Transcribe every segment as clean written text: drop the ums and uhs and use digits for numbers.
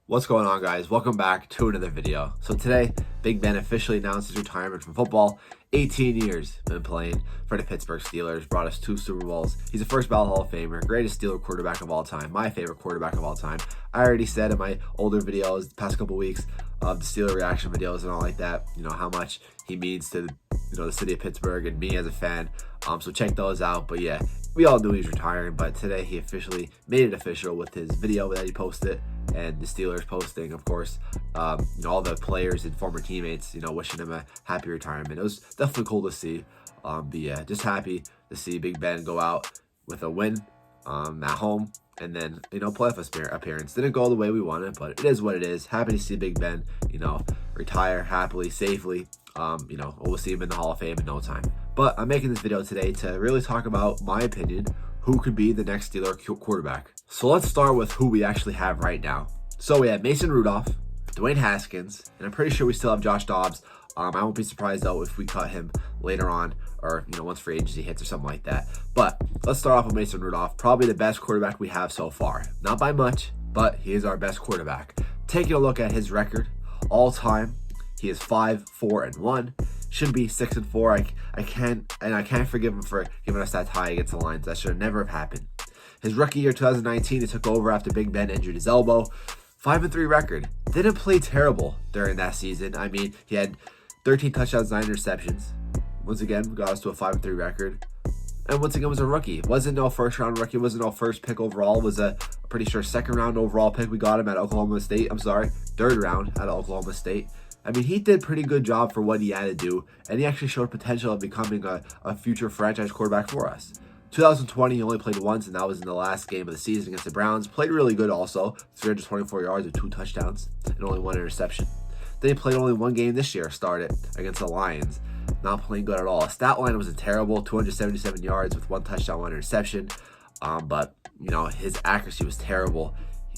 What's going on, guys? Welcome back to another video. So today, Big Ben officially announced his retirement from football. 18 years been playing for the Pittsburgh Steelers, brought us 2 Super Bowls. He's a first ballot Hall of Famer, greatest Steeler quarterback of all time, my favorite quarterback of all time. I already said in my older videos, the past couple weeks of the Steeler reaction videos and all like that, how much he means to the city of Pittsburgh and me as a fan. So check those out. But yeah, we all knew he's retiring, but today he officially made it official with his video that he posted and the Steelers posting, of course, all the players and former teammates, wishing him a happy retirement. It was definitely cool to see. But yeah, just happy to see Big Ben go out with a win at home and then, playoff appearance. Didn't go the way we wanted, but it is what it is. Happy to see Big Ben, retire happily, safely. We'll see him in the Hall of Fame in no time. But I'm making this video today to really talk about my opinion, who could be the next Steeler quarterback. So let's start with who we actually have right now. So we have Mason Rudolph, Dwayne Haskins, and I'm pretty sure we still have Josh Dobbs. I won't be surprised though if we cut him later on or, once free agency hits or something like that. But let's start off with Mason Rudolph, probably the best quarterback we have so far. Not by much, but he is our best quarterback. Taking a look at his record all time, he is 5-4-1. Should be 6-4. I can't forgive him for giving us that tie against the Lions. That should never have happened. His rookie year 2019, he took over after Big Ben injured his elbow. 5-3 record. Didn't play terrible during that season. I mean, he had 13 touchdowns, 9 interceptions. Once again, got us to a 5-3 record. And once again, was a rookie. Wasn't no first round rookie. Wasn't no first pick overall. Was a pretty sure second round overall pick. We got him at Oklahoma State. Third round at Oklahoma State. I mean, he did a pretty good job for what he had to do, and he actually showed potential of becoming a future franchise quarterback for us. 2020, he only played once, and that was in the last game of the season against the Browns. Played really good also, 324 yards with 2 touchdowns and only 1 interception. Then he played only 1 game this year, started against the Lions. Not playing good at all. His stat line wasn't terrible, 277 yards with 1 touchdown, 1 interception. But, his accuracy was terrible.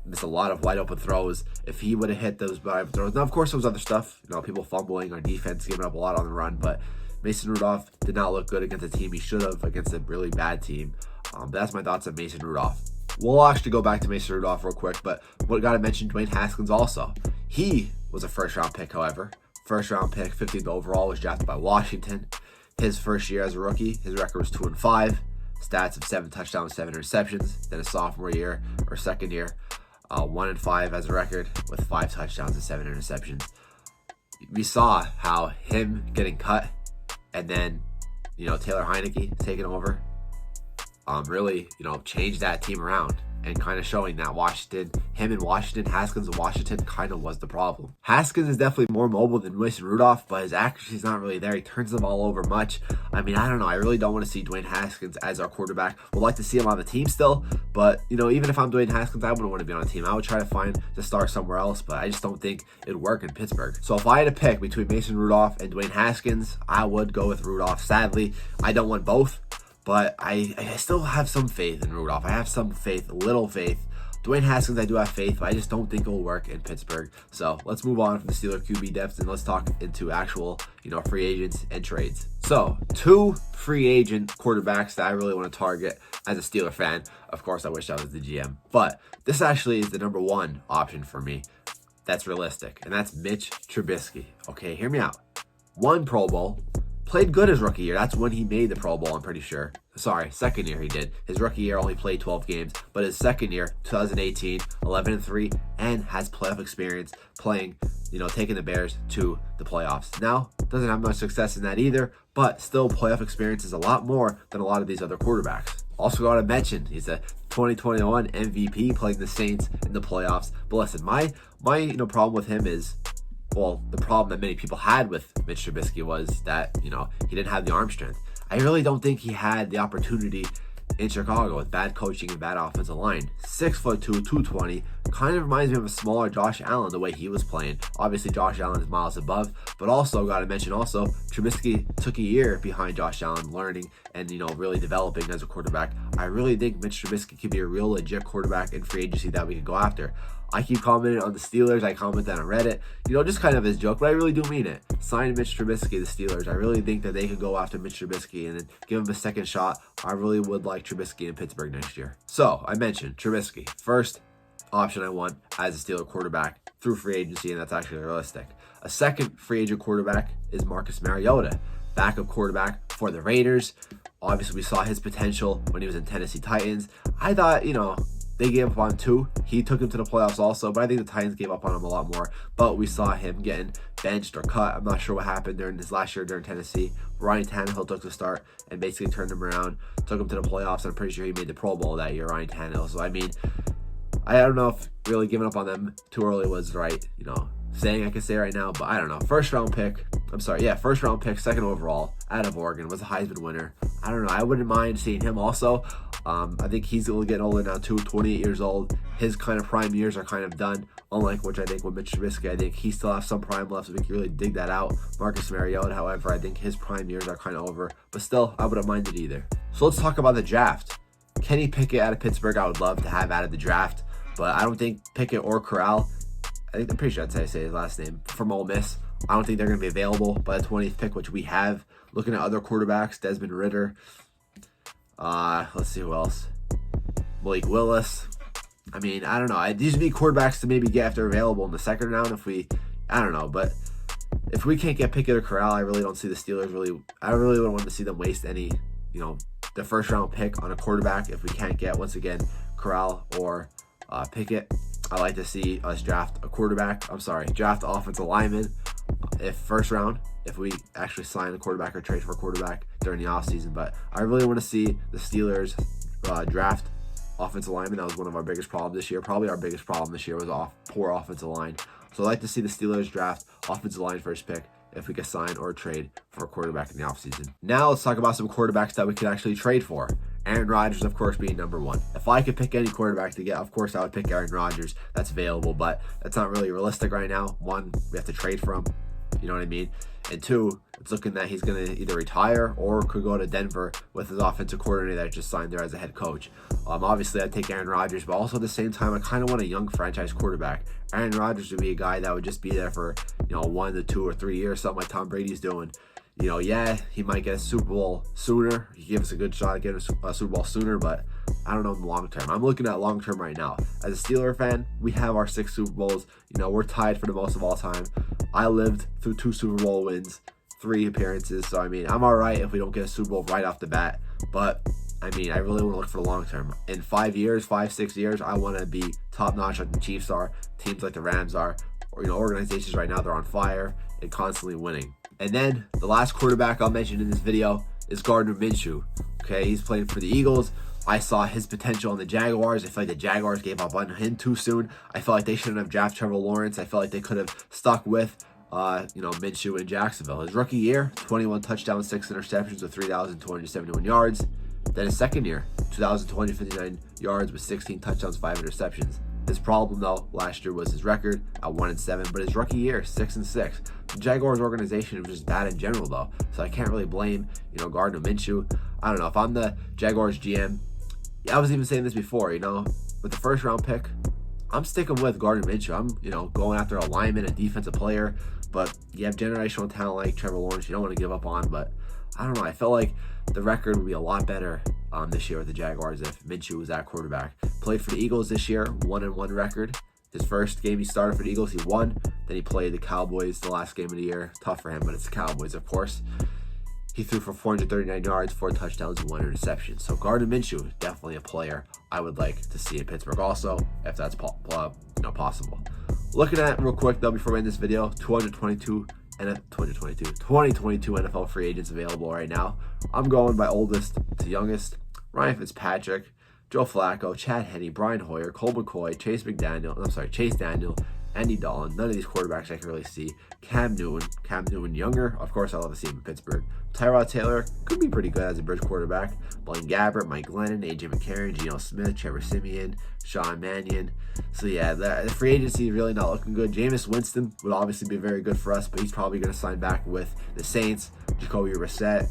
Missed a lot of wide open throws. If he would have hit those wide open throws, now of course there was other stuff, people fumbling, our defense giving up a lot on the run, but Mason Rudolph did not look good against a team he should have, against a really bad team. But that's my thoughts on Mason Rudolph. We'll actually go back to Mason Rudolph real quick, but what got to mention Dwayne Haskins also. He was a first round pick, however. First round pick, 15th overall, was drafted by Washington. His first year as a rookie, his record was 2-5. Stats of 7 touchdowns, 7 interceptions. Then his sophomore year or second year, 1-5 as a record with 5 touchdowns and 7 interceptions. We saw how him getting cut and then, Taylor Heineke taking over, really, changed that team around and kind of showing that Haskins and Washington kind of was the problem. Haskins is definitely more mobile than Mason Rudolph, but his accuracy is not really there. He turns the ball over much. I mean, I don't know. I really don't want to see Dwayne Haskins as our quarterback. Would like to see him on the team still, but, even if I'm Dwayne Haskins, I wouldn't want to be on a team. I would try to find the star somewhere else, but I just don't think it'd work in Pittsburgh. So if I had to pick between Mason Rudolph and Dwayne Haskins, I would go with Rudolph. Sadly, I don't want both. But I still have some faith in Rudolph. I have some faith, little faith. Dwayne Haskins, I do have faith, but I just don't think it will work in Pittsburgh. So let's move on from the Steeler QB depths and let's talk into actual, free agents and trades. So 2 free agent quarterbacks that I really want to target as a Steeler fan. Of course, I wish I was the GM, but this actually is the number 1 option for me that's realistic, and that's Mitch Trubisky. Okay, hear me out. 1 Pro Bowl. Played good his rookie year. That's when he made the Pro Bowl, I'm pretty sure. Sorry, second year he did. His rookie year only played 12 games, but his second year, 2018, 11-3, and has playoff experience playing, taking the Bears to the playoffs. Now, doesn't have much success in that either, but still playoff experience is a lot more than a lot of these other quarterbacks. Also got to mention, he's a 2021 MVP playing the Saints in the playoffs. But listen, my problem with him is, well, the problem that many people had with Mitch Trubisky was that, he didn't have the arm strength. I really don't think he had the opportunity in Chicago with bad coaching and bad offensive line. 6'2", 220, kind of reminds me of a smaller Josh Allen the way he was playing. Obviously, Josh Allen is miles above, but also got to mention Trubisky took a year behind Josh Allen, learning and really developing as a quarterback. I really think Mitch Trubisky could be a real legit quarterback in free agency that we could go after. I keep commenting on the Steelers. I comment that on Reddit. Just kind of as a joke, but I really do mean it. Sign Mitch Trubisky, the Steelers. I really think that they could go after Mitch Trubisky and then give him a second shot. I really would like Trubisky in Pittsburgh next year. So, I mentioned Trubisky. First, option I want as a Steeler quarterback through free agency, and that's actually realistic. A second free agent quarterback is Marcus Mariota, backup quarterback for the Raiders. Obviously, we saw his potential when he was in Tennessee Titans. I thought, they gave up on 2. He took him to the playoffs also, but I think the Titans gave up on him a lot more. But we saw him getting benched or cut. I'm not sure what happened during his last year during Tennessee. Ryan Tannehill took the start and basically turned him around, took him to the playoffs. I'm pretty sure he made the Pro Bowl that year, Ryan Tannehill. So, I don't know if really giving up on them too early was right, saying I can say right now, but I don't know. First round pick, second overall, out of Oregon, was a Heisman winner. I don't know. I wouldn't mind seeing him also. I think he's getting older now too, 28 years old. His kind of prime years are kind of done, unlike which I think with Mitch Trubisky. I think he still has some prime left, so we can really dig that out. Marcus Mariota, however, I think his prime years are kind of over, but still, I wouldn't mind it either. So let's talk about the draft. Kenny Pickett out of Pittsburgh, I would love to have out of the draft, but I don't think Pickett or Corral, I'm pretty sure that's how I say his last name, from Ole Miss, I don't think they're going to be available by the 20th pick, which we have. Looking at other quarterbacks, Desmond Ridder. Let's see who else. Malik Willis. I don't know. These would be quarterbacks to maybe get if they're available in the second round. I don't know. But if we can't get Pickett or Corral, I really don't see the Steelers I really don't want to see them waste any, the first round pick on a quarterback if we can't get, once again, Corral or Pickett. I like to see us draft offensive lineman if first round, if we actually sign a quarterback or trade for a quarterback during the offseason. But I really want to see the Steelers draft offensive lineman. That was one of our biggest problems this year. Probably our biggest problem this year was poor offensive line. So I'd like to see the Steelers draft offensive line first pick if we can sign or trade for a quarterback in the offseason. Now let's talk about some quarterbacks that we could actually trade for. Aaron Rodgers, of course, being number one. If I could pick any quarterback to get, of course, I would pick Aaron Rodgers. That's available, but that's not really realistic right now. One, we have to trade for him. You know what I mean? And two, it's looking that he's going to either retire or could go to Denver with his offensive coordinator that just signed there as a head coach. Obviously, I'd take Aaron Rodgers, but also at the same time, I kind of want a young franchise quarterback. Aaron Rodgers would be a guy that would just be there for 1 to 2 or 3 years, something like Tom Brady's doing. He might get a Super Bowl sooner. He gives us a good shot at getting a Super Bowl sooner, but I don't know in the long term. I'm looking at long term right now. As a Steeler fan, we have our 6 Super Bowls. We're tied for the most of all time. I lived through 2 Super Bowl wins, 3 appearances. So, I'm all right if we don't get a Super Bowl right off the bat. But, I really want to look for the long term. In 5 years, 6 years, I want to be top notch like the Chiefs are, teams like the Rams are, or, organizations right now, they're on fire and constantly winning. And then the last quarterback I'll mention in this video is Gardner Minshew. Okay, he's playing for the Eagles. I saw his potential in the Jaguars. I feel like the Jaguars gave up on him too soon. I felt like they shouldn't have drafted Trevor Lawrence. I felt like they could have stuck with, Minshew in Jacksonville. His rookie year, 21 touchdowns, 6 interceptions with 3,271 yards. Then his second year, 2,020, 59 yards with 16 touchdowns, 5 interceptions. His problem, though, last year was his record at 1-7, but his rookie year, 6-6. The Jaguars organization was just bad in general, though, so I can't really blame, Gardner Minshew. I don't know. If I'm the Jaguars GM, I was even saying this before, with the first round pick, I'm sticking with Gardner Minshew. I'm, going after a lineman, a defensive player, but you have generational talent like Trevor Lawrence you don't want to give up on, but I don't know. I felt like the record would be a lot better this year with the Jaguars if Minshew was that quarterback. Played for the Eagles this year, 1-1 record. His first game he started for the Eagles, he won. Then he played the Cowboys the last game of the year. Tough for him, but it's the Cowboys, of course. He threw for 439 yards, 4 touchdowns, and 1 interception. So Gardner Minshew, definitely a player I would like to see in Pittsburgh also, if that's possible. Looking at real quick though, before we end this video, 2022 NFL free agents available right now. I'm going by oldest to youngest. Ryan Fitzpatrick, Joe Flacco, Chad Henne, Brian Hoyer, Colt McCoy, Chase Daniel, Andy Dalton. None of these quarterbacks I can really see. Cam Newton younger. Of course, I love to see him in Pittsburgh. Tyrod Taylor could be pretty good as a bridge quarterback. Blaine Gabbert, Mike Glennon, AJ McCarron, Geno Smith, Trevor Siemian, Sean Mannion. So yeah, the free agency is really not looking good. Jameis Winston would obviously be very good for us, but he's probably going to sign back with the Saints. Jacoby Brissett,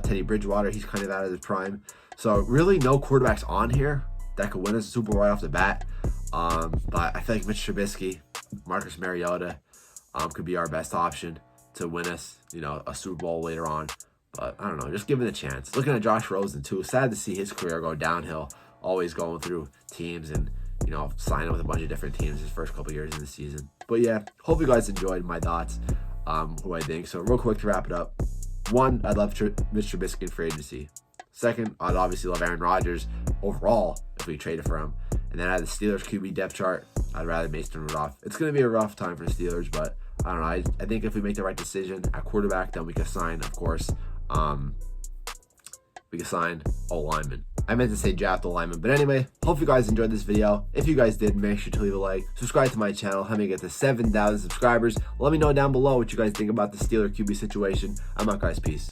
Teddy Bridgewater, he's kind of out of his prime. So really no quarterbacks on here that could win us a Super Bowl right off the bat. But I feel like Mitch Trubisky, Marcus Mariota could be our best option to win us, a Super Bowl later on. But I don't know, just give it a chance. Looking at Josh Rosen too, sad to see his career go downhill, always going through teams and, sign up with a bunch of different teams his first couple years in the season. But yeah, hope you guys enjoyed my thoughts, who I think. So real quick to wrap it up. 1, I'd love Mitch Trubisky in free agency. 2nd, I'd obviously love Aaron Rodgers overall if we traded for him. And then I had the Steelers QB depth chart. I'd rather Mason Rudolph. It's going to be a rough time for the Steelers, but I don't know. I think if we make the right decision at quarterback, then we can sign, of course, we can sign a lineman. I meant to say draft a lineman. But anyway, hope you guys enjoyed this video. If you guys did, make sure to leave a like. Subscribe to my channel. Help me get to 7,000 subscribers. Let me know down below what you guys think about the Steeler QB situation. I'm out, guys. Peace.